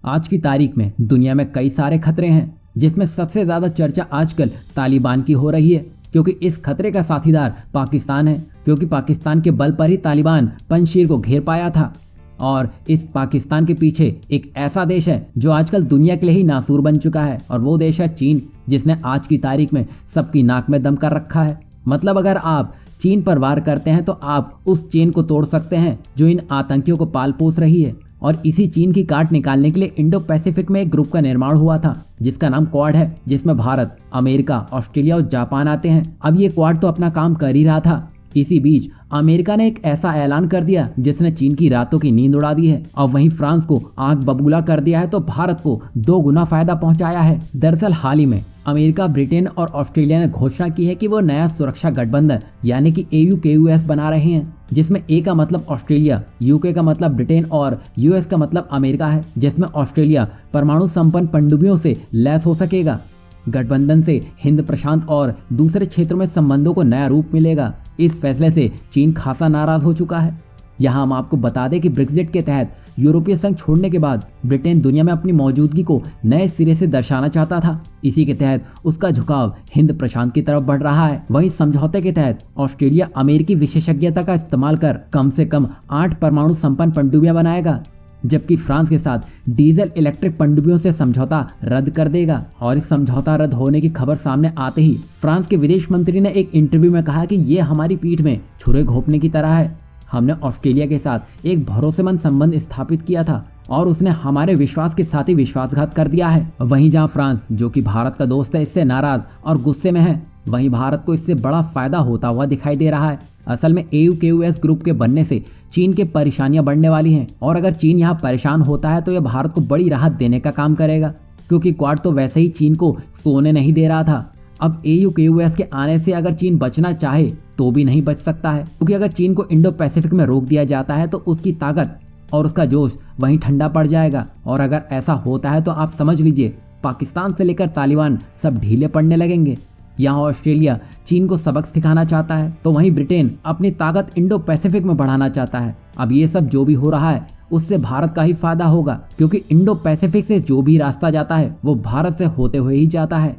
आज की तारीख में दुनिया में कई सारे खतरे हैं, जिसमें सबसे ज्यादा चर्चा आजकल तालिबान की हो रही है, क्योंकि इस खतरे का साथीदार पाकिस्तान है। क्योंकि पाकिस्तान के बल पर ही तालिबान पंजशीर को घेर पाया था। और इस पाकिस्तान के पीछे एक ऐसा देश है जो आजकल दुनिया के लिए ही नासूर बन चुका है, और वो देश है चीन, जिसने आज की तारीख में सबकी नाक में दम कर रखा है। मतलब अगर आप चीन पर वार करते हैं तो आप उस चेन को तोड़ सकते हैं जो इन आतंकियों को पाल पोस रही है। और इसी चीन की काट निकालने के लिए इंडो पैसिफिक में एक ग्रुप का निर्माण हुआ था, जिसका नाम क्वाड है, जिसमें भारत, अमेरिका, ऑस्ट्रेलिया और जापान आते हैं। अब ये क्वाड तो अपना काम कर ही रहा था। इसी बीच अमेरिका ने एक ऐसा ऐलान कर दिया जिसने चीन की रातों की नींद उड़ा दी है, और वहीं फ्रांस को आग बबूला कर दिया है, तो भारत को 2 गुना फायदा पहुंचाया है। दरअसल हाल ही में अमेरिका, ब्रिटेन और ऑस्ट्रेलिया ने घोषणा की है कि वो नया सुरक्षा गठबंधन यानी कि AUKUS बना रहे हैं, जिसमें A का मतलब ऑस्ट्रेलिया, UK का मतलब ब्रिटेन और US का मतलब अमेरिका है, जिसमें ऑस्ट्रेलिया परमाणु संपन्न पनडुब्बियों से लैस हो सकेगा। गठबंधन से हिंद प्रशांत और दूसरे क्षेत्रों में संबंधों को नया रूप मिलेगा। इस फैसले से चीन खासा नाराज हो चुका है। यहाँ हम आपको बता दें कि ब्रेक्जिट के तहत यूरोपीय संघ छोड़ने के बाद ब्रिटेन दुनिया में अपनी मौजूदगी को नए सिरे से दर्शाना चाहता था। इसी के तहत उसका झुकाव हिंद प्रशांत की तरफ बढ़ रहा है। वहीं समझौते के तहत ऑस्ट्रेलिया अमेरिकी विशेषज्ञता का इस्तेमाल कर कम से कम 8 परमाणु संपन्न पनडुब्बियां बनाएगा, जबकि फ्रांस के साथ डीजल इलेक्ट्रिक पनडुब्बियों से समझौता रद्द कर देगा। और इस समझौता रद्द होने की खबर सामने आते ही फ्रांस के विदेश मंत्री ने एक इंटरव्यू में कहा कि ये हमारी पीठ में छुरे घोंपने की तरह है। हमने ऑस्ट्रेलिया के साथ एक भरोसेमंद संबंध स्थापित किया था और उसने हमारे विश्वास के साथ ही विश्वासघात कर दिया है। वहीं जहां फ्रांस, जो कि भारत का दोस्त है, इससे नाराज और गुस्से में है, वहीं भारत को इससे बड़ा फायदा होता हुआ दिखाई दे रहा है। असल में AUKUS ग्रुप के बनने से चीन के परेशानियां बढ़ने वाली हैं, और अगर चीन यहाँ परेशान होता है तो यह भारत को बड़ी राहत देने का काम करेगा, क्योंकि क्वाड तो वैसे ही चीन को सोने नहीं दे रहा था। अब AUKUS के आने से अगर चीन बचना चाहे तो भी नहीं बच सकता है, क्योंकि अगर चीन को इंडो पैसिफिक में रोक दिया जाता है तो उसकी ताकत और उसका जोश वहीं ठंडा पड़ जाएगा। और अगर ऐसा होता है तो आप समझ लीजिए पाकिस्तान से लेकर तालिबान सब ढीले पड़ने लगेंगे। यहाँ ऑस्ट्रेलिया चीन को सबक सिखाना चाहता है, तो वहीं ब्रिटेन अपनी ताकत इंडो पैसिफिक में बढ़ाना चाहता है। अब ये सब जो भी हो रहा है उससे भारत का ही फायदा होगा, क्योंकि इंडो पैसिफिक से जो भी रास्ता जाता है वो भारत से होते हुए ही जाता है।